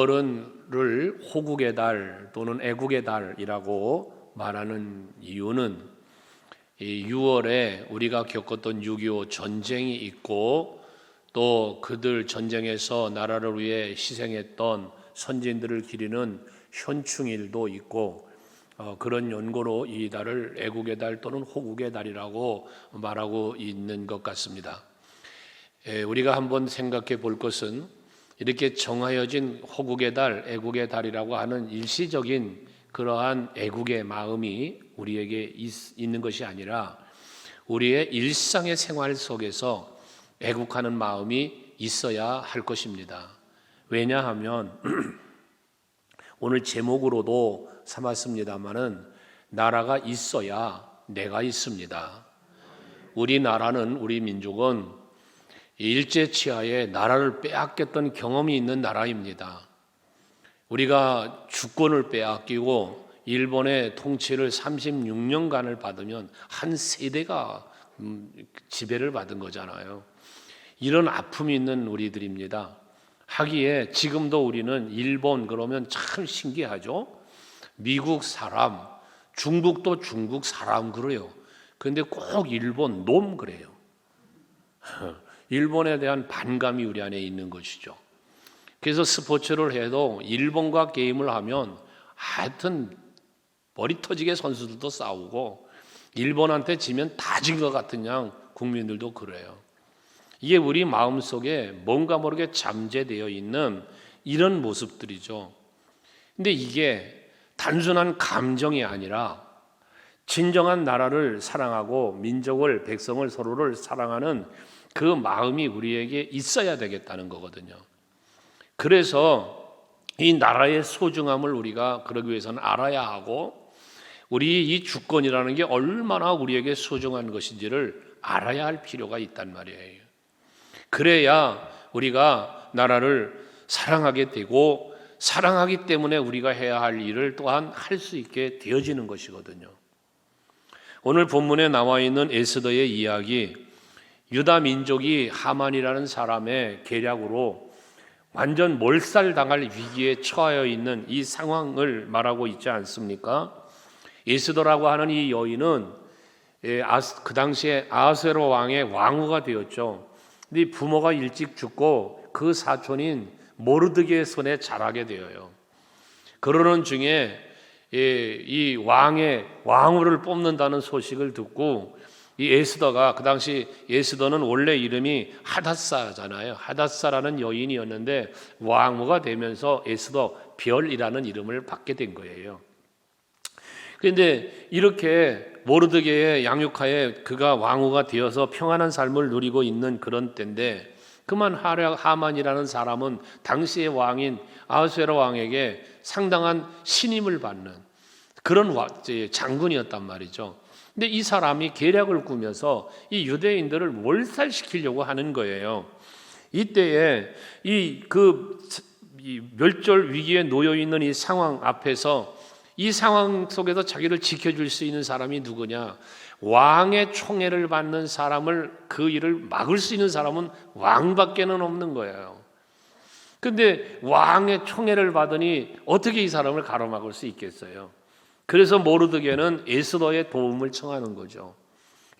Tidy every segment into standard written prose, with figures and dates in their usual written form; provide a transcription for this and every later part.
6월을 호국의 달 또는 애국의 달이라고 말하는 이유는 이 6월에 우리가 겪었던 6.25 전쟁이 있고 또 그들 전쟁에서 나라를 위해 희생했던 선진들을 기리는 현충일도 있고 그런 연고로 이 달을 애국의 달 또는 호국의 달이라고 말하고 있는 것 같습니다. 우리가 한번 생각해 볼 것은 이렇게 정하여진 호국의 달, 애국의 달이라고 하는 일시적인 그러한 애국의 마음이 우리에게 있는 것이 아니라 우리의 일상의 생활 속에서 애국하는 마음이 있어야 할 것입니다. 왜냐하면 오늘 제목으로도 삼았습니다마는 나라가 있어야 내가 있습니다. 우리나라는 우리 민족은 일제치하에 나라를 빼앗겼던 경험이 있는 나라입니다. 우리가 주권을 빼앗기고 일본의 통치를 36년간을 받으면 한 세대가 지배를 받은 거잖아요. 이런 아픔이 있는 우리들입니다. 하기에 지금도 우리는 일본 그러면 참 신기하죠. 미국 사람, 중국도 중국 사람 그래요. 그런데 꼭 일본 놈 그래요. 일본에 대한 반감이 우리 안에 있는 것이죠. 그래서 스포츠를 해도 일본과 게임을 하면 하여튼 머리 터지게 선수들도 싸우고 일본한테 지면 다 진 것 같은 양 국민들도 그래요. 이게 우리 마음속에 뭔가 모르게 잠재되어 있는 이런 모습들이죠. 근데 이게 단순한 감정이 아니라 진정한 나라를 사랑하고 민족을, 백성을, 서로를 사랑하는 그 마음이 우리에게 있어야 되겠다는 거거든요. 그래서 이 나라의 소중함을 우리가 그러기 위해서는 알아야 하고 우리 이 주권이라는 게 얼마나 우리에게 소중한 것인지를 알아야 할 필요가 있단 말이에요. 그래야 우리가 나라를 사랑하게 되고 사랑하기 때문에 우리가 해야 할 일을 또한 할 수 있게 되어지는 것이거든요. 오늘 본문에 나와 있는 에스더의 이야기, 유다 민족이 하만이라는 사람의 계략으로 완전 몰살당할 위기에 처하여 있는 이 상황을 말하고 있지 않습니까? 에스더라고 하는 이 여인은 그 당시에 아하스웨로 왕의 왕후가 되었죠. 근데 부모가 일찍 죽고 그 사촌인 모르드게의 손에 자라게 되어요. 그러는 중에 이 왕의 왕후를 뽑는다는 소식을 듣고 이 에스더가, 그 당시 에스더는 원래 이름이 하닷사잖아요. 하닷사라는 여인이었는데 왕후가 되면서 에스더 별이라는 이름을 받게 된 거예요. 그런데 이렇게 모르드게의 양육하에 그가 왕후가 되어서 평안한 삶을 누리고 있는 그런 때인데 그만 하만이라는 사람은 당시의 왕인 아하스웨로 왕에게 상당한 신임을 받는 그런 장군이었단 말이죠. 근데 이 사람이 계략을 꾸며서 이 유대인들을 몰살시키려고 하는 거예요. 이때에 이 멸절 위기에 놓여 있는 이 상황 앞에서 이 상황 속에서 자기를 지켜줄 수 있는 사람이 누구냐? 왕의 총애를 받는 사람을, 그 일을 막을 수 있는 사람은 왕밖에는 없는 거예요. 근데 왕의 총애를 받으니 어떻게 이 사람을 가로막을 수 있겠어요? 그래서 모르드게는 에스더의 도움을 청하는 거죠.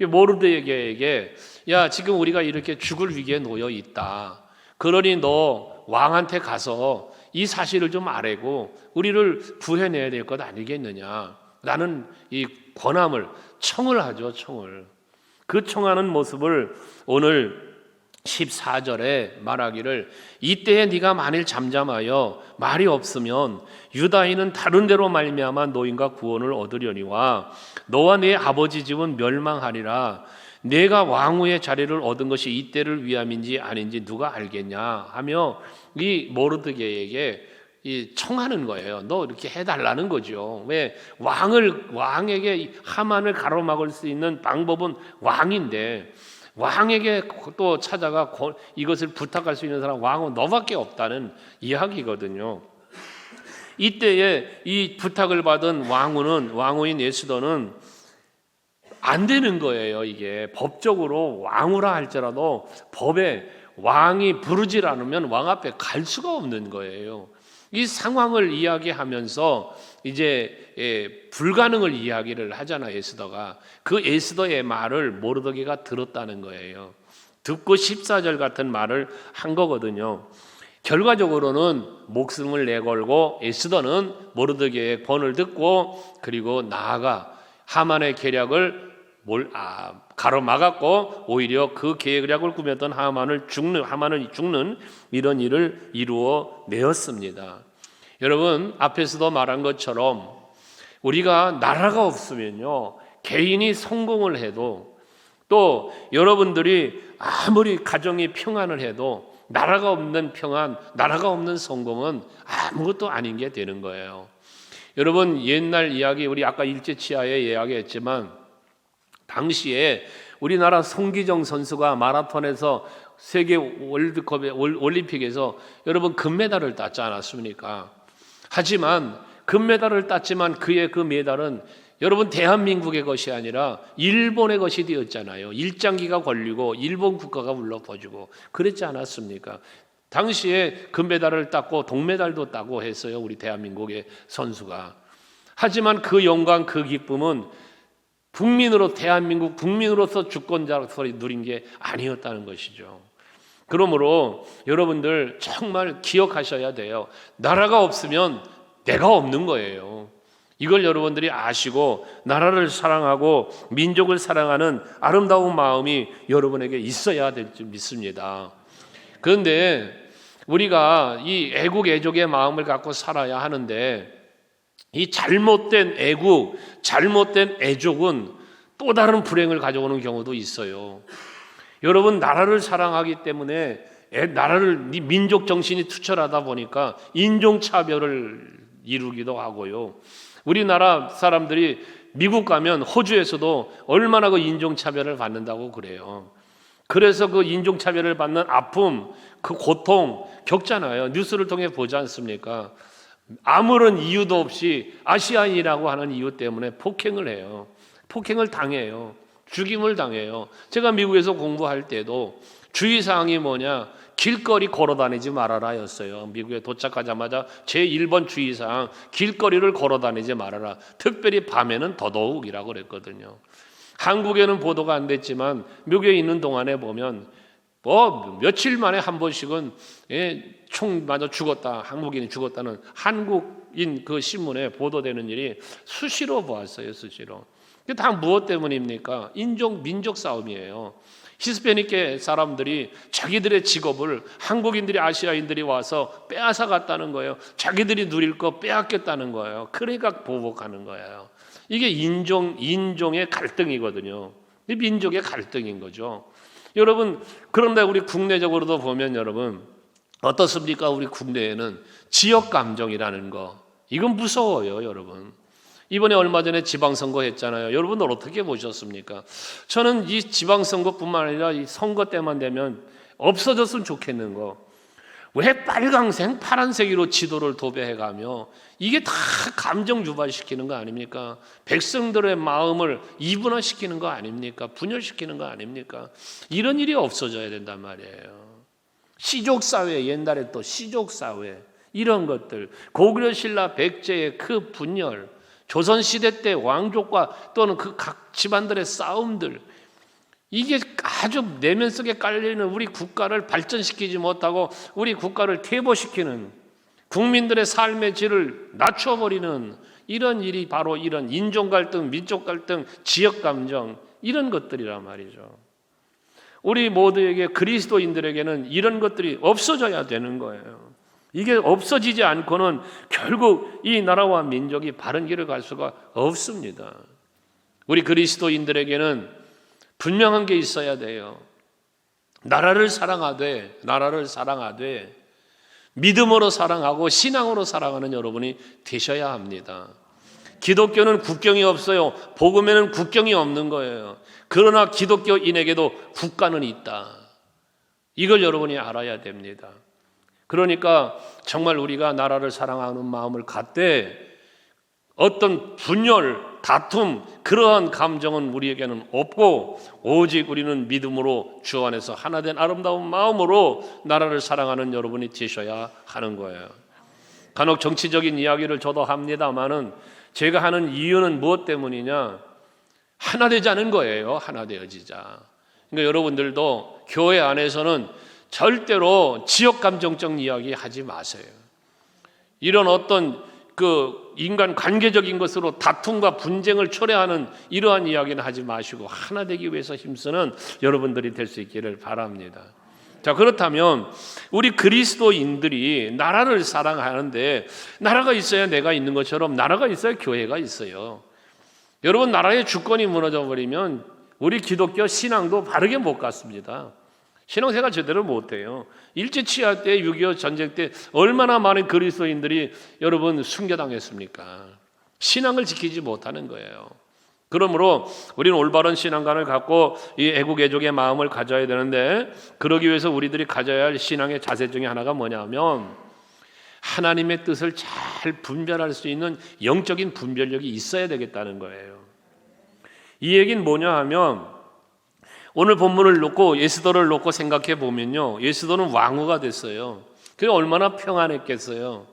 모르드게에게 야, 지금 우리가 이렇게 죽을 위기에 놓여 있다. 그러니 너 왕한테 가서 이 사실을 좀 아뢰고 우리를 구해내야 될 것 아니겠느냐. 라는 이 권함을, 청을 하죠. 청을. 그 청하는 모습을 오늘 14절에 말하기를 이때에 네가 만일 잠잠하여 말이 없으면 유다인은 다른 데로 말미암아 노임과 구원을 얻으려니와 너와 네 아버지 집은 멸망하리라. 내가 왕후의 자리를 얻은 것이 이때를 위함인지 아닌지 누가 알겠냐 하며 이 모르드게에게 청하는 거예요. 너 이렇게 해달라는 거죠. 왜? 왕에게 하만을 가로막을 수 있는 방법은 왕인데 왕에게 또 찾아가 이것을 부탁할 수 있는 사람 왕은 너밖에 없다는 이야기거든요. 이때에 이 부탁을 받은 왕후인 에스더는 안 되는 거예요. 이게 법적으로 왕후라 할지라도 법에 왕이 부르질 않으면 왕 앞에 갈 수가 없는 거예요. 이 상황을 이야기하면서 이제 불가능을 이야기를 하잖아요. 에스더가. 그 에스더의 말을 모르드게가 들었다는 거예요. 듣고 14절 같은 말을 한 거거든요. 결과적으로는 목숨을 내걸고 에스더는 모르드게의 권을 듣고 그리고 나아가 하만의 계략을 가로막았고 오히려 그 계략을 꾸몄던 하만을 죽는 이런 일을 이루어 내었습니다. 여러분, 앞에서도 말한 것처럼 우리가 나라가 없으면요, 개인이 성공을 해도 또 여러분들이 아무리 가정이 평안을 해도 나라가 없는 평안, 나라가 없는 성공은 아무것도 아닌 게 되는 거예요. 여러분, 옛날 이야기, 우리 아까 일제치하에 이야기했지만 당시에 우리나라 송기정 선수가 마라톤에서 세계 월드컵에 올림픽에서 여러분 금메달을 땄지 않았습니까? 하지만 금메달을 땄지만 그의 그 메달은 여러분 대한민국의 것이 아니라 일본의 것이 되었잖아요. 일장기가 걸리고 일본 국가가 물러퍼주고 그랬지 않았습니까? 당시에 금메달을 땄고 동메달도 따고 했어요. 우리 대한민국의 선수가. 하지만 그 영광 그 기쁨은 국민으로 대한민국 국민으로서 주권자로서 누린 게 아니었다는 것이죠. 그러므로 여러분들 정말 기억하셔야 돼요. 나라가 없으면 내가 없는 거예요. 이걸 여러분들이 아시고 나라를 사랑하고 민족을 사랑하는 아름다운 마음이 여러분에게 있어야 될 줄 믿습니다. 그런데 우리가 이 애국 애족의 마음을 갖고 살아야 하는데 이 잘못된 애국, 잘못된 애족은 또 다른 불행을 가져오는 경우도 있어요. 여러분, 나라를 사랑하기 때문에 나라를 민족 정신이 투철하다 보니까 인종차별을 이루기도 하고요. 우리나라 사람들이 미국 가면 호주에서도 얼마나 그 인종차별을 받는다고 그래요. 그래서 그 인종차별을 받는 아픔, 그 고통 겪잖아요. 뉴스를 통해 보지 않습니까? 아무런 이유도 없이 아시아인이라고 하는 이유 때문에 폭행을 해요. 폭행을 당해요. 죽임을 당해요. 제가 미국에서 공부할 때도 주의사항이 뭐냐? 길거리 걸어다니지 말아라 였어요. 미국에 도착하자마자 제1번 주의사항, 길거리를 걸어다니지 말아라. 특별히 밤에는 더더욱이라고 그랬거든요. 한국에는 보도가 안 됐지만 미국에 있는 동안에 보면 며칠 만에 한 번씩은 총 맞아 죽었다, 한국인이 죽었다는 한국인 그 신문에 보도되는 일이 수시로 보았어요. 수시로. 다 무엇 때문입니까? 민족 싸움이에요. 히스패닉계 사람들이 자기들의 직업을 한국인들이 아시아인들이 와서 빼앗아 갔다는 거예요. 자기들이 누릴 거 빼앗겼다는 거예요. 그러니까 보복하는 거예요. 이게 인종의 갈등이거든요. 민족의 갈등인 거죠. 여러분, 그런데 우리 국내적으로도 보면 여러분 어떻습니까? 우리 국내에는 지역 감정이라는 거, 이건 무서워요. 여러분, 이번에 얼마 전에 지방선거 했잖아요. 여러분들 어떻게 보셨습니까? 저는 이 지방선거뿐만 아니라 이 선거 때만 되면 없어졌으면 좋겠는 거, 왜 빨강색, 파란색으로 지도를 도배해가며 이게 다 감정 유발시키는 거 아닙니까? 백성들의 마음을 이분화시키는 거 아닙니까? 분열시키는 거 아닙니까? 이런 일이 없어져야 된단 말이에요. 시족사회, 옛날에 또 시족사회, 이런 것들, 고구려 신라 백제의 그 분열, 조선시대 때 왕족과 또는 그 각 집안들의 싸움들, 이게 아주 내면 속에 깔려있는 우리 국가를 발전시키지 못하고 우리 국가를 퇴보시키는, 국민들의 삶의 질을 낮춰버리는 이런 일이 바로 이런 인종 갈등, 민족 갈등, 지역 감정, 이런 것들이란 말이죠. 우리 모두에게, 그리스도인들에게는 이런 것들이 없어져야 되는 거예요. 이게 없어지지 않고는 결국 이 나라와 민족이 바른 길을 갈 수가 없습니다. 우리 그리스도인들에게는 분명한 게 있어야 돼요. 나라를 사랑하되 믿음으로 사랑하고 신앙으로 사랑하는 여러분이 되셔야 합니다. 기독교는 국경이 없어요. 복음에는 국경이 없는 거예요. 그러나 기독교인에게도 국가는 있다. 이걸 여러분이 알아야 됩니다. 그러니까 정말 우리가 나라를 사랑하는 마음을 갖되 어떤 분열, 다툼, 그러한 감정은 우리에게는 없고 오직 우리는 믿음으로 주 안에서 하나된 아름다운 마음으로 나라를 사랑하는 여러분이 되셔야 하는 거예요. 간혹 정치적인 이야기를 저도 합니다마는 제가 하는 이유는 무엇 때문이냐? 하나 되자는 거예요. 하나 되어지자. 그러니까 여러분들도 교회 안에서는 절대로 지역 감정적 이야기 하지 마세요. 이런 어떤 인간 관계적인 것으로 다툼과 분쟁을 초래하는 이러한 이야기는 하지 마시고 하나 되기 위해서 힘쓰는 여러분들이 될 수 있기를 바랍니다. 자, 그렇다면 우리 그리스도인들이 나라를 사랑하는데 나라가 있어야 내가 있는 것처럼 나라가 있어야 교회가 있어요. 여러분, 나라의 주권이 무너져 버리면 우리 기독교 신앙도 바르게 못 갔습니다. 신앙생활 제대로 못해요. 일제치하 때, 6.25 전쟁 때 얼마나 많은 그리스도인들이 여러분 순교당했습니까? 신앙을 지키지 못하는 거예요. 그러므로 우리는 올바른 신앙관을 갖고 이 애국 애족의 마음을 가져야 되는데, 그러기 위해서 우리들이 가져야 할 신앙의 자세 중에 하나가 뭐냐면 하나님의 뜻을 잘 분별할 수 있는 영적인 분별력이 있어야 되겠다는 거예요. 이 얘기는 뭐냐 하면 오늘 본문을 놓고 예수도를 놓고 생각해 보면요, 예수도는 왕후가 됐어요. 그게 얼마나 평안했겠어요.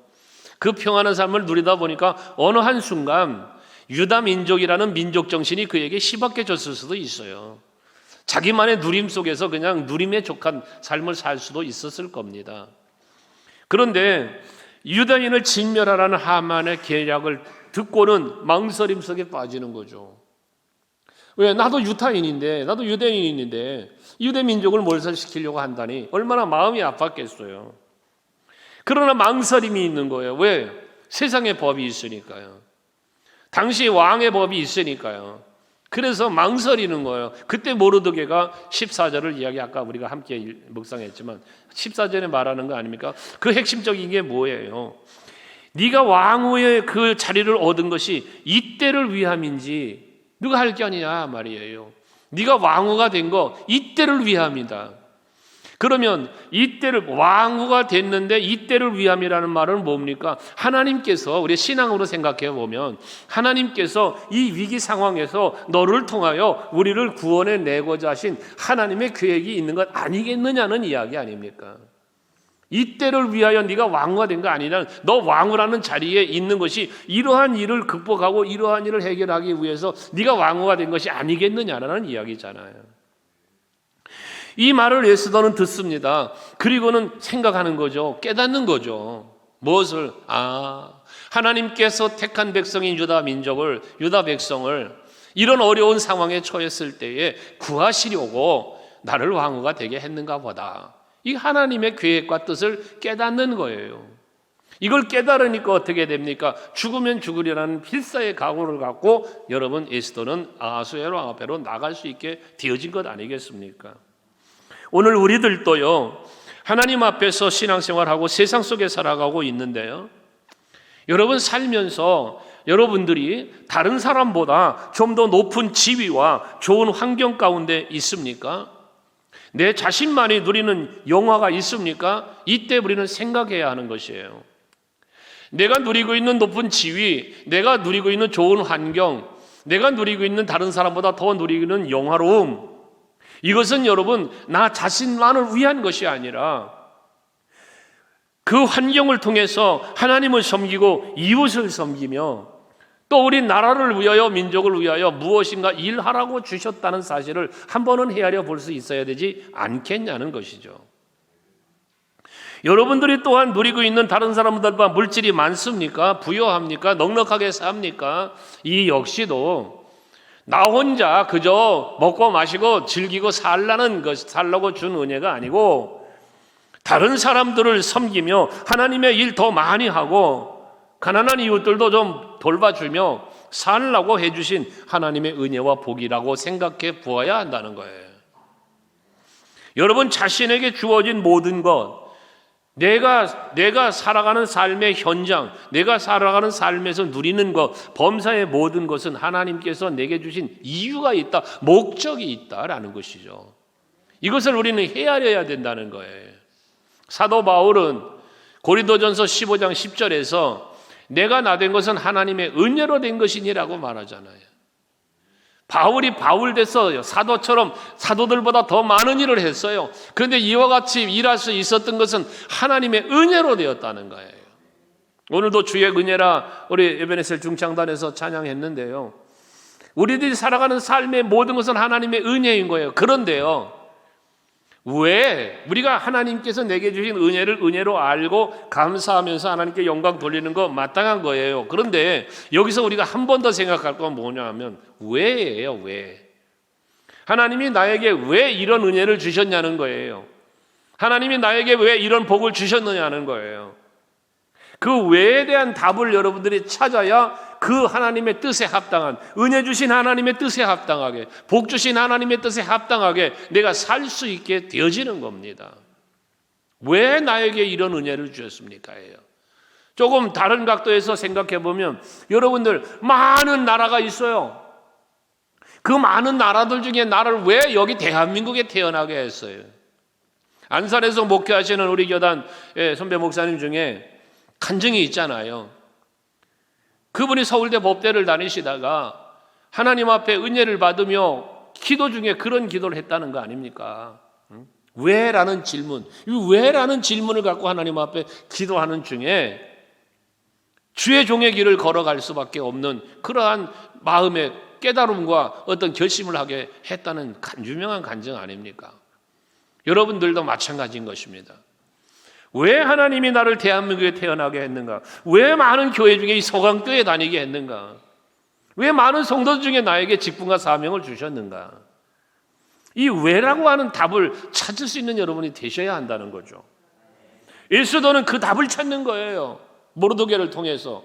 그 평안한 삶을 누리다 보니까 어느 한순간 유다 민족이라는 민족 정신이 그에게 희박해졌을 수도 있어요. 자기만의 누림 속에서 그냥 누림에 족한 삶을 살 수도 있었을 겁니다. 그런데 유다인을 진멸하라는 하만의 계략을 듣고는 망설임 속에 빠지는 거죠. 왜? 나도 유타인인데, 나도 유대인인데 유대 민족을 몰살시키려고 한다니 얼마나 마음이 아팠겠어요. 그러나 망설임이 있는 거예요. 왜? 세상의 법이 있으니까요. 당시 왕의 법이 있으니까요. 그래서 망설이는 거예요. 그때 모르드게가 14절을 이야기, 아까 우리가 함께 묵상했지만 14절에 말하는 거 아닙니까? 그 핵심적인 게 뭐예요? 네가 왕후의 그 자리를 얻은 것이 이때를 위함인지 누가 할 게 아니냐 말이에요. 네가 왕후가 된 거 이때를 위함이다. 그러면 이때를, 왕후가 됐는데 이때를 위함이라는 말은 뭡니까? 하나님께서, 우리 신앙으로 생각해 보면 하나님께서 이 위기 상황에서 너를 통하여 우리를 구원해 내고자 하신 하나님의 계획이 있는 것 아니겠느냐는 이야기 아닙니까? 이때를 위하여 네가 왕후가 된 거 아니냐, 너 왕후라는 자리에 있는 것이 이러한 일을 극복하고 이러한 일을 해결하기 위해서 네가 왕후가 된 것이 아니겠느냐라는 이야기잖아요. 이 말을 예수도는 듣습니다. 그리고는 생각하는 거죠. 깨닫는 거죠. 무엇을? 하나님께서 택한 백성인 유다 민족을, 유다 백성을 이런 어려운 상황에 처했을 때에 구하시려고 나를 왕후가 되게 했는가 보다. 이 하나님의 계획과 뜻을 깨닫는 거예요. 이걸 깨달으니까 어떻게 됩니까? 죽으면 죽으리라는 필사의 각오를 갖고 여러분, 예수도는 아하수에로 앞으로 나갈 수 있게 되어진 것 아니겠습니까? 오늘 우리들도요, 하나님 앞에서 신앙생활하고 세상 속에 살아가고 있는데요, 여러분 살면서 여러분들이 다른 사람보다 좀 더 높은 지위와 좋은 환경 가운데 있습니까? 내 자신만이 누리는 영화가 있습니까? 이때 우리는 생각해야 하는 것이에요. 내가 누리고 있는 높은 지위, 내가 누리고 있는 좋은 환경, 내가 누리고 있는 다른 사람보다 더 누리고 있는 영화로움, 이것은 여러분 나 자신만을 위한 것이 아니라 그 환경을 통해서 하나님을 섬기고 이웃을 섬기며 또 우리 나라를 위하여, 민족을 위하여 무엇인가 일하라고 주셨다는 사실을 한 번은 헤아려 볼 수 있어야 되지 않겠냐는 것이죠. 여러분들이 또한 누리고 있는 다른 사람들과 물질이 많습니까? 부유합니까? 넉넉하게 삽니까? 이 역시도 나 혼자 그저 먹고 마시고 즐기고 살라고 준 은혜가 아니고 다른 사람들을 섬기며 하나님의 일 더 많이 하고 가난한 이웃들도 좀 돌봐주며 살라고 해주신 하나님의 은혜와 복이라고 생각해 보아야 한다는 거예요. 여러분 자신에게 주어진 모든 것, 내가 살아가는 삶의 현장, 내가 살아가는 삶에서 누리는 것, 범사의 모든 것은 하나님께서 내게 주신 이유가 있다, 목적이 있다라는 것이죠. 이것을 우리는 헤아려야 된다는 거예요. 사도 바울은 고린도전서 15장 10절에서 내가 나 된 것은 하나님의 은혜로 된 것이니라고 말하잖아요. 바울이 바울 됐어요. 사도처럼 사도들보다 더 많은 일을 했어요. 그런데 이와 같이 일할 수 있었던 것은 하나님의 은혜로 되었다는 거예요. 오늘도 주의 은혜라 우리 에베네셀 중창단에서 찬양했는데요. 우리들이 살아가는 삶의 모든 것은 하나님의 은혜인 거예요. 그런데요, 왜 우리가 하나님께서 내게 주신 은혜를 은혜로 알고 감사하면서 하나님께 영광 돌리는 거 마땅한 거예요. 그런데 여기서 우리가 한 번 더 생각할 건 뭐냐 하면 왜예요. 왜? 하나님이 나에게 왜 이런 은혜를 주셨냐는 거예요. 하나님이 나에게 왜 이런 복을 주셨느냐는 거예요. 그 왜에 대한 답을 여러분들이 찾아야 그 하나님의 뜻에 합당한, 은혜 주신 하나님의 뜻에 합당하게, 복 주신 하나님의 뜻에 합당하게 내가 살 수 있게 되어지는 겁니다. 왜 나에게 이런 은혜를 주셨습니까? 조금 다른 각도에서 생각해 보면 여러분들 많은 나라가 있어요. 그 많은 나라들 중에 나를 왜 여기 대한민국에 태어나게 했어요? 안산에서 목회하시는 우리 교단 선배 목사님 중에 간증이 있잖아요. 그분이 서울대 법대를 다니시다가 하나님 앞에 은혜를 받으며 기도 중에 그런 기도를 했다는 거 아닙니까? 왜라는 질문, 이 왜라는 질문을 갖고 하나님 앞에 기도하는 중에 주의 종의 길을 걸어갈 수밖에 없는 그러한 마음의 깨달음과 어떤 결심을 하게 했다는 유명한 간증 아닙니까? 여러분들도 마찬가지인 것입니다. 왜 하나님이 나를 대한민국에 태어나게 했는가? 왜 많은 교회 중에 이 서강교회 다니게 했는가? 왜 많은 성도들 중에 나에게 직분과 사명을 주셨는가? 이 왜라고 하는 답을 찾을 수 있는 여러분이 되셔야 한다는 거죠. 예수도는 그 답을 찾는 거예요. 모르드게를 통해서.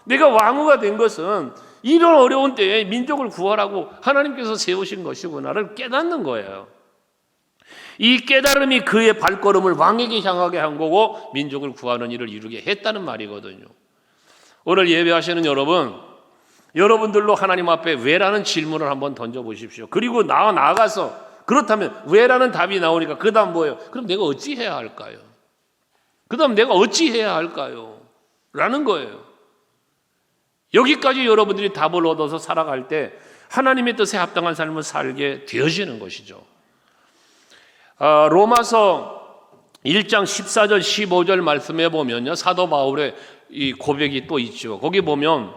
내가 왕후가 된 것은 이런 어려운 때에 민족을 구하라고 하나님께서 세우신 것이구나를 깨닫는 거예요. 이 깨달음이 그의 발걸음을 왕에게 향하게 한 거고 민족을 구하는 일을 이루게 했다는 말이거든요. 오늘 예배하시는 여러분들로 하나님 앞에 왜라는 질문을 한번 던져보십시오. 그리고 나아가서 그렇다면 왜라는 답이 나오니까 그 다음 뭐예요? 그럼 내가 어찌 해야 할까요? 그 다음 내가 어찌 해야 할까요? 라는 거예요. 여기까지 여러분들이 답을 얻어서 살아갈 때 하나님의 뜻에 합당한 삶을 살게 되어지는 것이죠. 로마서 1장 14절 15절 말씀해 보면요, 사도 바울의 이 고백이 또 있죠. 거기 보면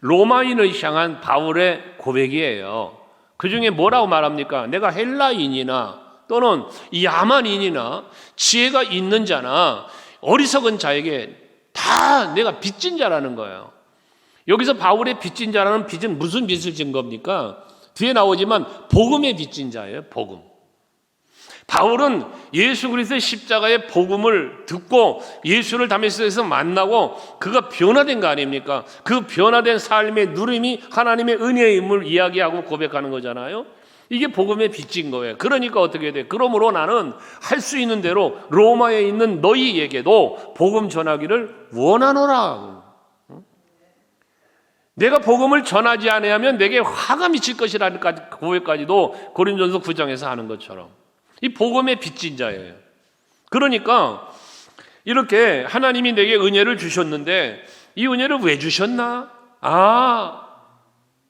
로마인을 향한 바울의 고백이에요. 그 중에 뭐라고 말합니까? 내가 헬라인이나 또는 야만인이나 지혜가 있는 자나 어리석은 자에게 다 내가 빚진 자라는 거예요. 여기서 바울의 빚진 자라는 빚은 무슨 빚을 진 겁니까? 뒤에 나오지만 복음의 빚진 자예요. 복음. 바울은 예수 그리스도의 십자가의 복음을 듣고 예수를 다메섹에서 만나고 그가 변화된 거 아닙니까? 그 변화된 삶의 누림이 하나님의 은혜의 임을 이야기하고 고백하는 거잖아요. 이게 복음의 빚진 거예요. 그러니까 어떻게 돼? 그러므로 나는 할 수 있는 대로 로마에 있는 너희에게도 복음 전하기를 원하노라. 내가 복음을 전하지 아니하면 내게 화가 미칠 것이라는 고백까지도 고린도전서 9장에서 하는 것처럼 이 복음의 빚진 자예요. 그러니까 이렇게 하나님이 내게 은혜를 주셨는데 이 은혜를 왜 주셨나?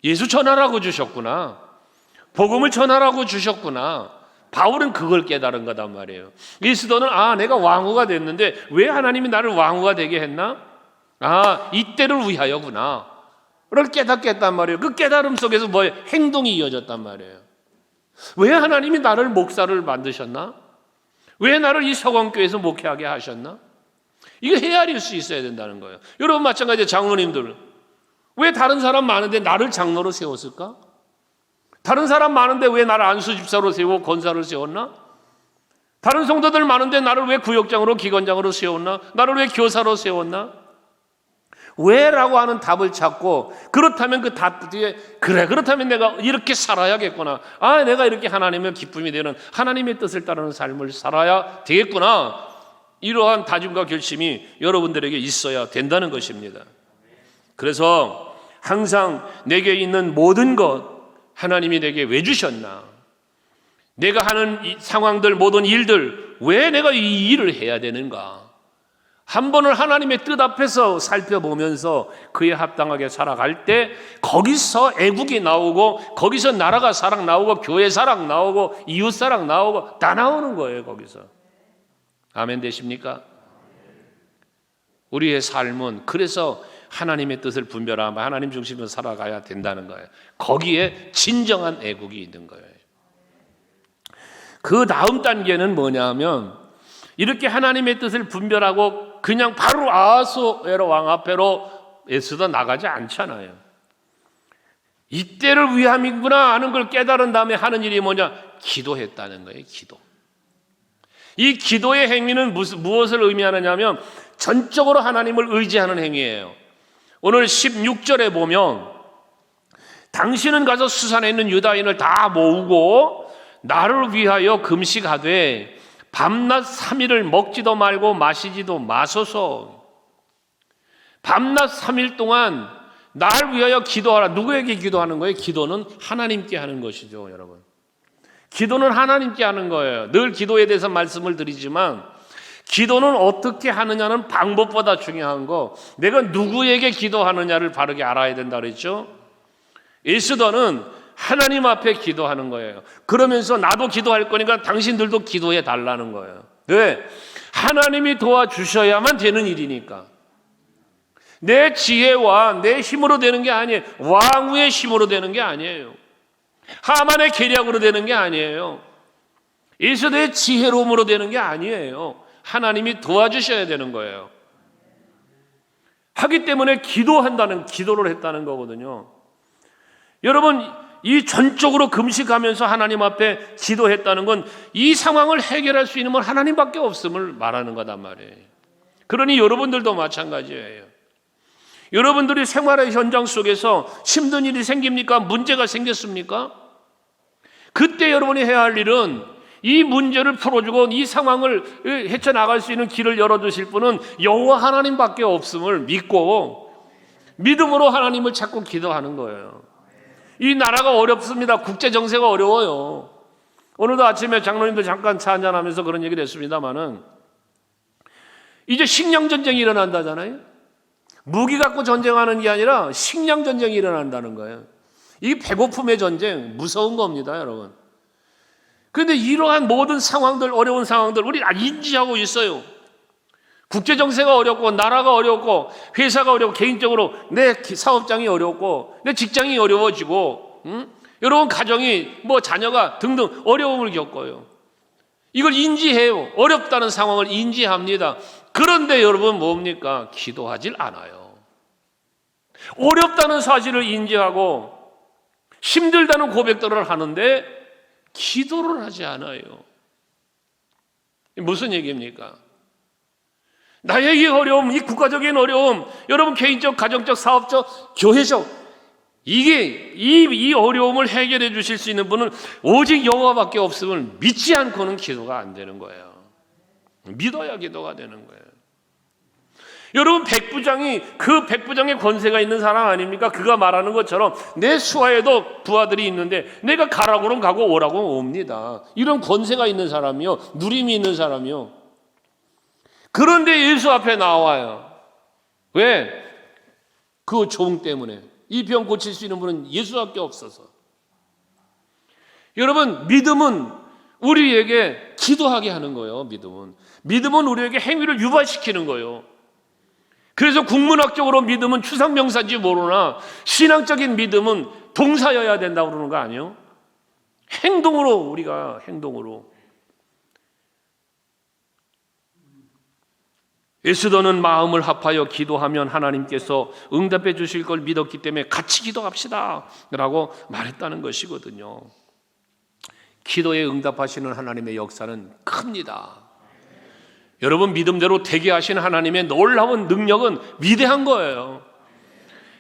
예수 전하라고 주셨구나. 복음을 전하라고 주셨구나. 바울은 그걸 깨달은 거단 말이에요. 그리스도는 내가 왕후가 됐는데 왜 하나님이 나를 왕후가 되게 했나? 이때를 위하여구나. 를 깨닫게 했단 말이에요. 그 깨달음 속에서 행동이 이어졌단 말이에요. 왜 하나님이 나를 목사를 만드셨나? 왜 나를 이 서광교회에서 목회하게 하셨나? 이거 헤아릴 수 있어야 된다는 거예요. 여러분 마찬가지로 장로님들, 왜 다른 사람 많은데 나를 장로로 세웠을까? 다른 사람 많은데 왜 나를 안수집사로 세우고 권사를 세웠나? 다른 성도들 많은데 나를 왜 구역장으로 기관장으로 세웠나? 나를 왜 교사로 세웠나? 왜라고 하는 답을 찾고 그렇다면 그 답 뒤에 그렇다면 내가 이렇게 살아야겠구나. 내가 이렇게 하나님의 기쁨이 되는 하나님의 뜻을 따르는 삶을 살아야 되겠구나. 이러한 다짐과 결심이 여러분들에게 있어야 된다는 것입니다. 그래서 항상 내게 있는 모든 것 하나님이 내게 왜 주셨나? 내가 하는 이 상황들 모든 일들 왜 내가 이 일을 해야 되는가? 한 번을 하나님의 뜻 앞에서 살펴보면서 그에 합당하게 살아갈 때 거기서 애국이 나오고 거기서 나라가 사랑 나오고 교회 사랑 나오고 이웃 사랑 나오고 다 나오는 거예요. 거기서. 아멘 되십니까? 우리의 삶은 그래서 하나님의 뜻을 분별하며 하나님 중심으로 살아가야 된다는 거예요. 거기에 진정한 애국이 있는 거예요. 그 다음 단계는 뭐냐면 이렇게 하나님의 뜻을 분별하고 그냥 바로 아하수에로 왕 앞에로 에스더 나가지 않잖아요. 이때를 위함이구나 하는 걸 깨달은 다음에 하는 일이 뭐냐? 기도했다는 거예요. 기도. 이 기도의 행위는 무엇을 의미하느냐 하면 전적으로 하나님을 의지하는 행위예요. 오늘 16절에 보면 당신은 가서 수산에 있는 유다인을 다 모으고 나를 위하여 금식하되 밤낮 3일을 먹지도 말고 마시지도 마소서. 밤낮 3일 동안 나를 위하여 기도하라. 누구에게 기도하는 거예요? 기도는 하나님께 하는 것이죠, 여러분. 기도는 하나님께 하는 거예요. 늘 기도에 대해서 말씀을 드리지만 기도는 어떻게 하느냐는 방법보다 중요한 거, 내가 누구에게 기도하느냐를 바르게 알아야 된다 그랬죠. 에스더는 하나님 앞에 기도하는 거예요. 그러면서 나도 기도할 거니까 당신들도 기도해 달라는 거예요. 왜? 하나님이 도와주셔야만 되는 일이니까. 내 지혜와 내 힘으로 되는 게 아니에요. 왕후의 힘으로 되는 게 아니에요. 하만의 계략으로 되는 게 아니에요. 에스더의 지혜로움으로 되는 게 아니에요. 하나님이 도와주셔야 되는 거예요. 하기 때문에 기도를 했다는 거거든요. 여러분, 이 전적으로 금식하면서 하나님 앞에 기도했다는 건 이 상황을 해결할 수 있는 건 하나님밖에 없음을 말하는 거단 말이에요. 그러니 여러분들도 마찬가지예요. 여러분들이 생활의 현장 속에서 힘든 일이 생깁니까? 문제가 생겼습니까? 그때 여러분이 해야 할 일은 이 문제를 풀어주고 이 상황을 헤쳐나갈 수 있는 길을 열어주실 분은 여호와 하나님밖에 없음을 믿고 믿음으로 하나님을 찾고 기도하는 거예요. 이 나라가 어렵습니다. 국제 정세가 어려워요. 오늘도 아침에 장로님들 잠깐 차 한잔하면서 그런 얘기를 했습니다마는 이제 식량 전쟁이 일어난다잖아요. 무기 갖고 전쟁하는 게 아니라 식량 전쟁이 일어난다는 거예요. 이 배고픔의 전쟁 무서운 겁니다, 여러분. 그런데 이러한 모든 상황들, 어려운 상황들 우리 인지하고 있어요. 국제 정세가 어렵고 나라가 어렵고 회사가 어렵고 개인적으로 내 사업장이 어렵고 내 직장이 어려워지고 여러분 가정이 자녀가 등등 어려움을 겪어요. 이걸 인지해요. 어렵다는 상황을 인지합니다. 그런데 여러분 뭡니까? 기도하질 않아요. 어렵다는 사실을 인지하고 힘들다는 고백들을 하는데 기도를 하지 않아요. 무슨 얘기입니까? 나의 이 어려움, 이 국가적인 어려움, 여러분 개인적, 가정적, 사업적, 교회적 이 어려움을 해결해 주실 수 있는 분은 오직 여호와밖에 없음을 믿지 않고는 기도가 안 되는 거예요. 믿어야 기도가 되는 거예요. 여러분 그 백부장의 권세가 있는 사람 아닙니까? 그가 말하는 것처럼 내 수하에도 부하들이 있는데 내가 가라고는 가고 오라고는 옵니다. 이런 권세가 있는 사람이요, 누림이 있는 사람이요. 그런데 예수 앞에 나와요. 왜? 그 종 때문에. 이 병 고칠 수 있는 분은 예수밖에 없어서. 여러분 믿음은 우리에게 기도하게 하는 거예요. 믿음은 우리에게 행위를 유발시키는 거예요. 그래서 국문학적으로 믿음은 추상명사인지 모르나 신앙적인 믿음은 동사여야 된다고 그러는 거 아니에요? 우리가 행동으로. 에스더는 마음을 합하여 기도하면 하나님께서 응답해 주실 걸 믿었기 때문에 같이 기도합시다 라고 말했다는 것이거든요. 기도에 응답하시는 하나님의 역사는 큽니다. 여러분 믿음대로 되게 하신 하나님의 놀라운 능력은 위대한 거예요.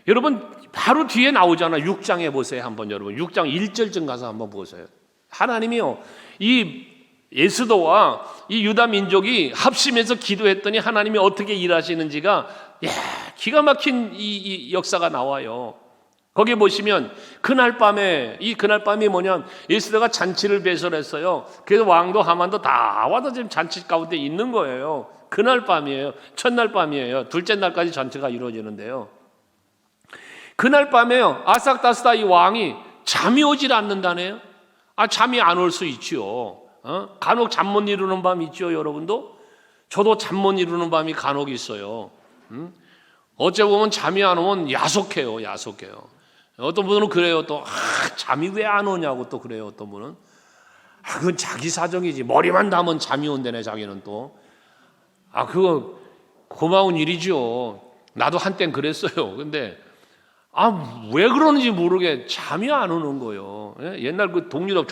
여러분 바로 뒤에 나오잖아요. 6장에 보세요. 한번 여러분 6장 1절쯤 가서 한번 보세요. 하나님이요, 이 에스더와 이 유다 민족이 합심해서 기도했더니 하나님이 어떻게 일하시는지가 기가 막힌 이 역사가 나와요. 거기 보시면 그날 밤이 뭐냐면 에스더가 잔치를 배설했어요. 그래서 왕도 하만도 다 와서 지금 잔치 가운데 있는 거예요. 그날 밤이에요. 첫날 밤이에요. 둘째 날까지 잔치가 이루어지는데요. 그날 밤에요, 아삭다스다 이 왕이 잠이 오질 않는다네요. 잠이 안 올 수 있지요. 간혹 잠 못 이루는 밤 있죠, 여러분도? 저도 잠 못 이루는 밤이 간혹 있어요. 어째 보면 잠이 안 오면 야속해요. 어떤 분은 그래요. 또 잠이 왜 안 오냐고 또 그래요. 어떤 분은 그건 자기 사정이지. 머리만 담으면 잠이 온다네 자기는 또. 그거 고마운 일이죠. 나도 한땐 그랬어요. 근데 왜 그러는지 모르게 잠이 안 오는 거예요. 옛날 그 동유럽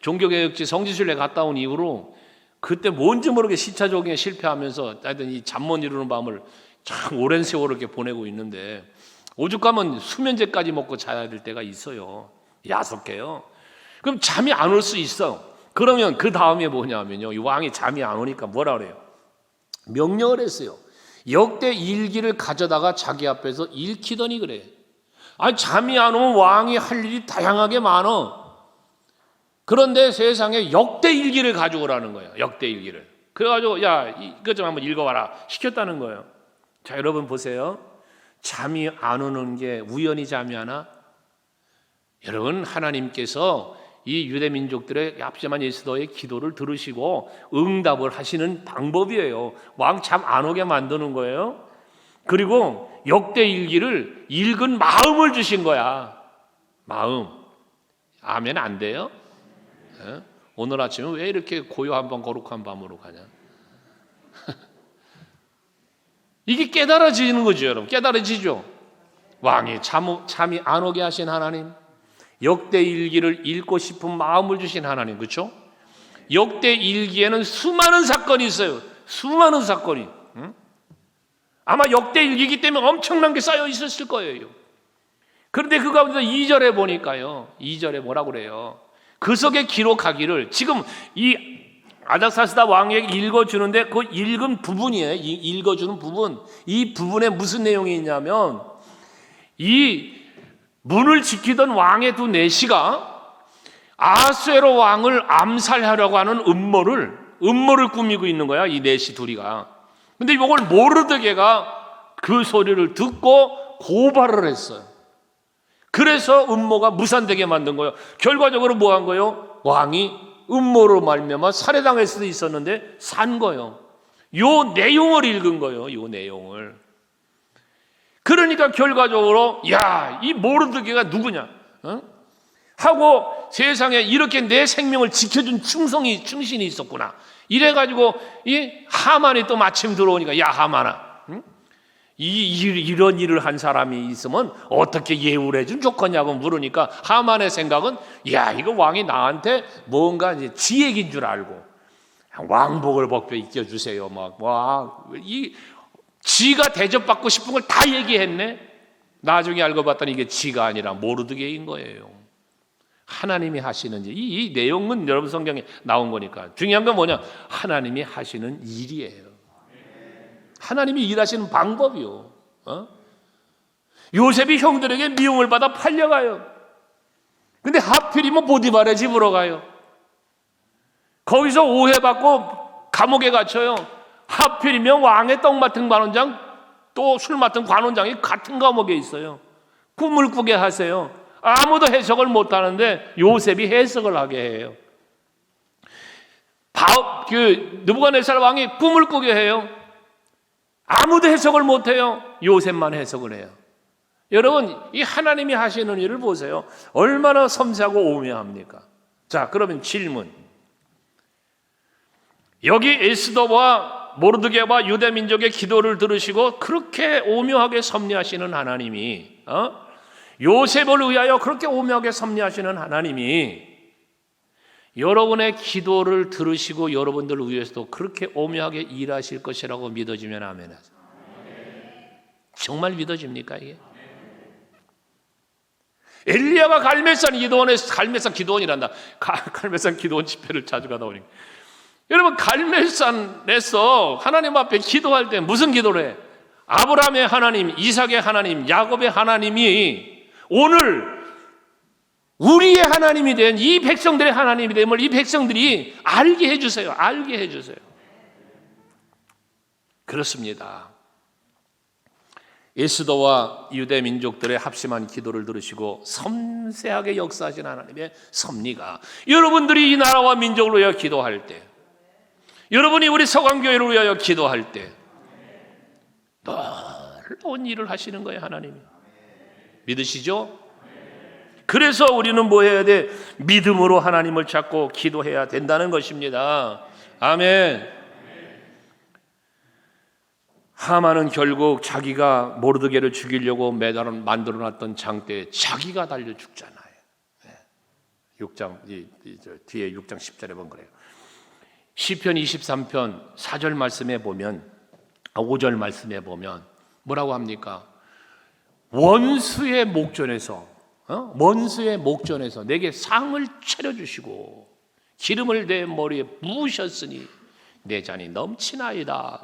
종교개혁지 성지순례 갔다 온 이후로 그때 뭔지 모르게 시차 적응에 실패하면서 하여튼 이 잠 못 이루는 밤을 참 오랜 세월을 이렇게 보내고 있는데 오죽하면 수면제까지 먹고 자야 될 때가 있어요. 야속해요. 그럼 잠이 안 올 수 있어. 그러면 그 다음에 뭐냐면요. 이 왕이 잠이 안 오니까 뭐라 그래요? 명령을 했어요. 역대 일기를 가져다가 자기 앞에서 읽히더니 그래. 잠이 안 오면 왕이 할 일이 다양하게 많아. 그런데 세상에 역대 일기를 가져오라는 거예요. 역대 일기를. 그래가지고 야 이거 좀 한번 읽어봐라 시켰다는 거예요. 자 여러분 보세요. 잠이 안 오는 게 우연히 잠이 안 와? 여러분 하나님께서 이 유대 민족들의 앞서만 에스더의 기도를 들으시고 응답을 하시는 방법이에요. 왕 잠 안 오게 만드는 거예요. 그리고 역대 일기를 읽은 마음을 주신 거야. 마음. 아멘 안 돼요? 오늘 아침에 왜 이렇게 고요한 밤 거룩한 밤으로 가냐? 이게 깨달아지는 거죠, 여러분. 깨달아지죠. 왕이 잠이 안 오게 하신 하나님, 역대 일기를 읽고 싶은 마음을 주신 하나님, 그렇죠? 역대 일기에는 수많은 사건이 있어요. 수많은 사건이. 아마 역대 일기이기 때문에 엄청난 게 쌓여 있었을 거예요. 그런데 그 가운데 2절에 보니까요. 2절에 뭐라고 그래요? 그 속에 기록하기를 지금 이 아닥사스다 왕에게 읽어주는데 그 읽은 부분이에요. 이 읽어주는 부분. 이 부분에 무슨 내용이 있냐면 이 문을 지키던 왕의 두 내시가 아수에로 왕을 암살하려고 하는 음모를 꾸미고 있는 거야. 이 내시 둘이가. 근데 이걸 모르드게가 그 소리를 듣고 고발을 했어요. 그래서 음모가 무산되게 만든 거예요. 결과적으로 뭐 한 거예요? 왕이 음모로 말미암아 살해당할 수도 있었는데 산 거예요. 요 내용을 읽은 거예요. 요 내용을. 그러니까 결과적으로 이 모르드게가 누구냐? 하고 세상에 이렇게 내 생명을 지켜준 충신이 있었구나. 이래가지고 이 하만이 또 마침 들어오니까 야 하만아. 이런 일을 한 사람이 있으면 어떻게 예우를 해주면 좋겠냐고 물으니까 하만의 생각은 이거 왕이 나한테 뭔가 이제 지 얘기인 줄 알고 왕복을 벗겨 입혀주세요. 이 지가 대접받고 싶은 걸 다 얘기했네. 나중에 알고 봤더니 이게 지가 아니라 모르드게인 거예요. 하나님이 하시는 일. 이 내용은 여러분 성경에 나온 거니까 중요한 건 뭐냐? 하나님이 하시는 일이에요. 하나님이 일하시는 방법이요. 요셉이 형들에게 미움을 받아 팔려가요. 근데 하필이면 보디발의 집으로 가요. 거기서 오해받고 감옥에 갇혀요. 하필이면 왕의 떡 맡은 관원장 또 술 맡은 관원장이 같은 감옥에 있어요. 꿈을 꾸게 하세요. 아무도 해석을 못하는데 요셉이 해석을 하게 해요. 느부갓네살 왕이 꿈을 꾸게 해요. 아무도 해석을 못해요. 요셉만 해석을 해요. 여러분 이 하나님이 하시는 일을 보세요. 얼마나 섬세하고 오묘합니까? 자 그러면 질문. 여기 에스더와 모르드게와 유대 민족의 기도를 들으시고 그렇게 오묘하게 섭리하시는 하나님이 요셉을 위하여 그렇게 오묘하게 섭리하시는 하나님이 여러분의 기도를 들으시고 여러분들을 위해서도 그렇게 오묘하게 일하실 것이라고 믿어지면 아멘 하세요. 정말 믿어집니까 이게? 엘리야가 갈멜산 기도원이란다. 갈멜산 기도원 집회를 자주 가다 보니까 여러분 갈멜산에서 하나님 앞에 기도할 때 무슨 기도를 해? 아브라함의 하나님, 이삭의 하나님, 야곱의 하나님이 오늘 우리의 하나님이 된 이 백성들의 하나님이 됨을 이 백성들이 알게 해주세요. 알게 해주세요. 그렇습니다. 에스더와 유대 민족들의 합심한 기도를 들으시고 섬세하게 역사하신 하나님의 섭리가 여러분들이 이 나라와 민족을 위하여 기도할 때, 여러분이 우리 서강교회를 위하여 기도할 때 놀라운 일을 하시는 거예요, 하나님이. 믿으시죠? 그래서 우리는 뭐 해야 돼? 믿음으로 하나님을 찾고 기도해야 된다는 것입니다. 아멘. 하만은 결국 자기가 모르드게를 죽이려고 만들어놨던 장대에 자기가 달려 죽잖아요. 6장 뒤에 6장 10절에 보면 그래요. 시편 23편 4절 말씀에 보면 5절 말씀에 보면 뭐라고 합니까? 원수의 목전에서 내게 상을 차려주시고 기름을 내 머리에 부으셨으니 내 잔이 넘치나이다.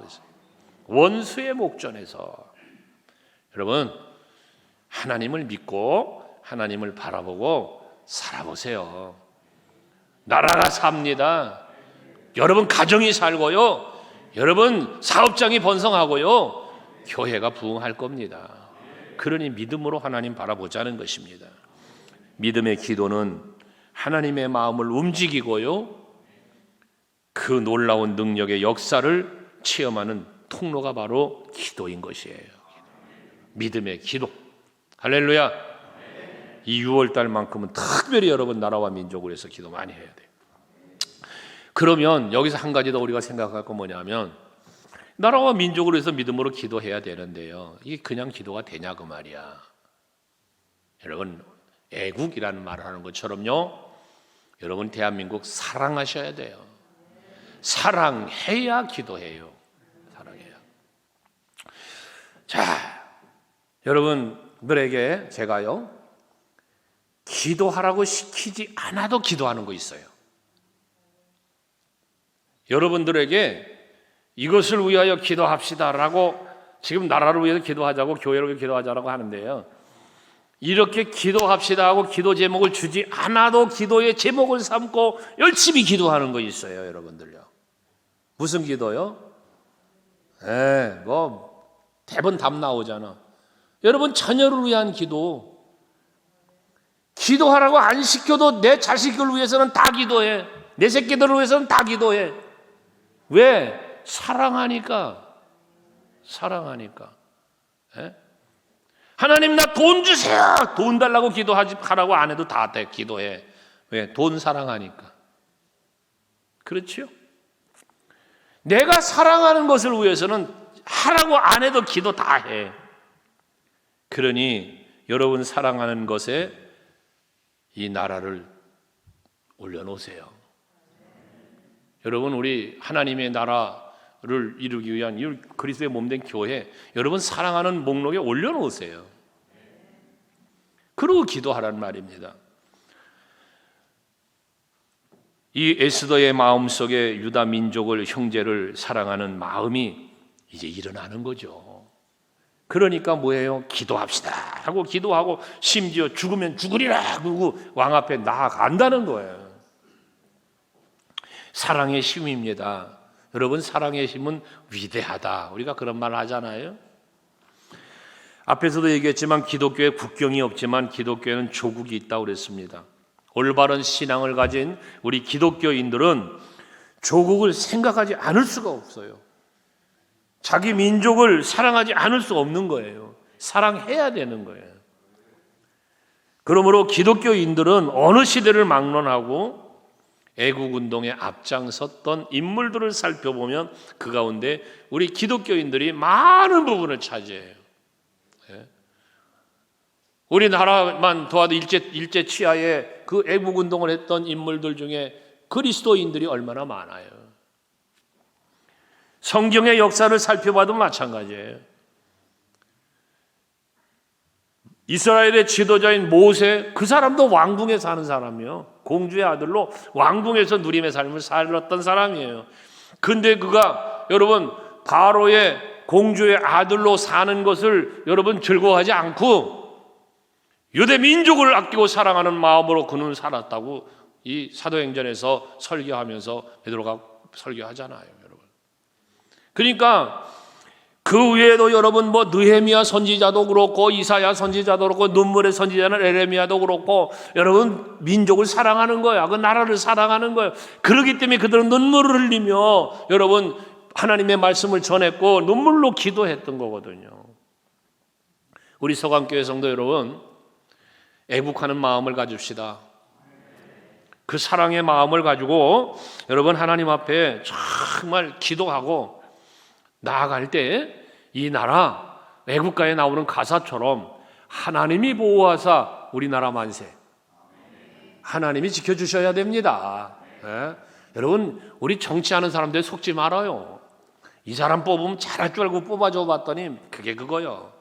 원수의 목전에서. 여러분, 하나님을 믿고 하나님을 바라보고 살아보세요. 나라가 삽니다. 여러분 가정이 살고요, 여러분 사업장이 번성하고요, 교회가 부흥할 겁니다. 그러니 믿음으로 하나님 바라보자는 것입니다. 믿음의 기도는 하나님의 마음을 움직이고요, 그 놀라운 능력의 역사를 체험하는 통로가 바로 기도인 것이에요. 믿음의 기도. 할렐루야. 이 6월달만큼은 특별히 여러분 나라와 민족을 위해서 기도 많이 해야 돼요. 그러면 여기서 한 가지 더 우리가 생각할 건 뭐냐면, 나라와 민족을 위해서 믿음으로 기도해야 되는데요, 이게 그냥 기도가 되냐 그 말이야. 여러분, 애국이라는 말을 하는 것처럼요, 여러분 대한민국 사랑하셔야 돼요. 사랑해야 기도해요. 사랑해야. 자, 여러분들에게 제가요, 기도하라고 시키지 않아도 기도하는 거 있어요. 여러분들에게 이것을 위하여 기도합시다라고, 지금 나라를 위해서 기도하자고, 교회를 위해 기도하자라고 하는데요, 이렇게 기도합시다 하고 기도 제목을 주지 않아도 기도의 제목을 삼고 열심히 기도하는 거 있어요. 여러분들요. 무슨 기도요? 뭐 대번 답 나오잖아. 여러분, 자녀를 위한 기도. 기도하라고 안 시켜도 내 자식을 위해서는 다 기도해. 내 새끼들을 위해서는 다 기도해. 왜? 사랑하니까. 하나님 나 돈 주세요. 돈 달라고 기도하라고 안 해도 다 돼. 기도해. 왜? 돈 사랑하니까. 그렇죠? 내가 사랑하는 것을 위해서는 하라고 안 해도 기도 다 해. 그러니 여러분 사랑하는 것에 이 나라를 올려놓으세요. 여러분, 우리 하나님의 나라를 이루기 위한 이 그리스도의 몸된 교회, 여러분 사랑하는 목록에 올려놓으세요. 그러고 기도하라는 말입니다. 이 에스더의 마음속에 유다 민족을, 형제를 사랑하는 마음이 이제 일어나는 거죠. 그러니까 뭐예요? 기도합시다 하고 기도하고, 심지어 죽으면 죽으리라 그러고 왕 앞에 나아간다는 거예요. 사랑의 힘입니다. 여러분, 사랑의 힘은 위대하다. 우리가 그런 말 하잖아요. 앞에서도 얘기했지만 기독교에 국경이 없지만 기독교에는 조국이 있다고 그랬습니다. 올바른 신앙을 가진 우리 기독교인들은 조국을 생각하지 않을 수가 없어요. 자기 민족을 사랑하지 않을 수 없는 거예요. 사랑해야 되는 거예요. 그러므로 기독교인들은 어느 시대를 막론하고 애국운동에 앞장섰던 인물들을 살펴보면 그 가운데 우리 기독교인들이 많은 부분을 차지해요. 우리나라만 도와도 일제 치하에 그 애국운동을 했던 인물들 중에 그리스도인들이 얼마나 많아요. 성경의 역사를 살펴봐도 마찬가지예요. 이스라엘의 지도자인 모세, 그 사람도 왕궁에 사는 사람이요, 공주의 아들로 왕궁에서 누림의 삶을 살았던 사람이에요. 근데 그가 여러분 바로의 공주의 아들로 사는 것을 여러분 즐거워하지 않고 유대 민족을 아끼고 사랑하는 마음으로 그는 살았다고 이 사도행전에서 설교하면서 베드로가 설교하잖아요, 여러분. 그러니까 그 외에도 여러분 뭐 느헤미야 선지자도 그렇고 이사야 선지자도 그렇고 눈물의 선지자는 에레미야도 그렇고 여러분 민족을 사랑하는 거야. 그 나라를 사랑하는 거예요. 그렇기 때문에 그들은 눈물을 흘리며 여러분 하나님의 말씀을 전했고 눈물로 기도했던 거거든요. 우리 서강교회 성도 여러분, 애국하는 마음을 가집시다. 그 사랑의 마음을 가지고 여러분 하나님 앞에 정말 기도하고 나아갈 때 이 나라 애국가에 나오는 가사처럼 하나님이 보호하사 우리나라 만세, 하나님이 지켜주셔야 됩니다. 예? 여러분 우리 정치하는 사람들 속지 말아요. 이 사람 뽑으면 잘할 줄 알고 뽑아줘 봤더니 그게 그거요.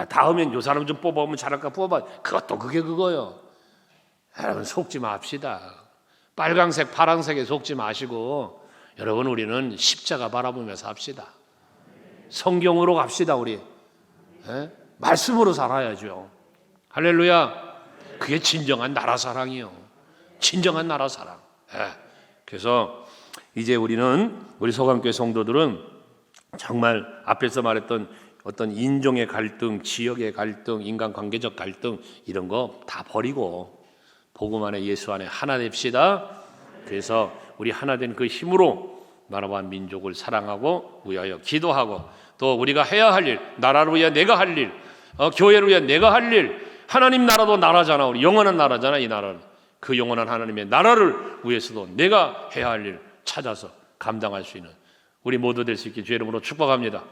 다음엔 요 사람 좀 뽑아보면 잘할까 뽑아, 그것도 그게 그거요. 여러분 속지 맙시다. 빨강색 파란색에 속지 마시고 여러분 우리는 십자가 바라보면서 합시다. 성경으로 갑시다. 우리 말씀으로 살아야죠. 할렐루야. 그게 진정한 나라 사랑이요. 진정한 나라 사랑. 그래서 이제 우리 서강교회 성도들은 정말 앞에서 말했던 어떤 인종의 갈등, 지역의 갈등, 인간관계적 갈등 이런 거 다 버리고 복음 안에 예수 안에 하나 됩시다. 그래서 우리 하나 된 그 힘으로 나라와 민족을 사랑하고 위하여 기도하고 또 우리가 해야 할 일, 나라를 위해 내가 할 일, 교회를 위해 내가 할 일, 하나님 나라도 나라잖아. 우리 영원한 나라잖아. 이 나라는 그 영원한 하나님의 나라를 위해서도 내가 해야 할 일 찾아서 감당할 수 있는 우리 모두 될 수 있게 주의 이름으로 축복합니다.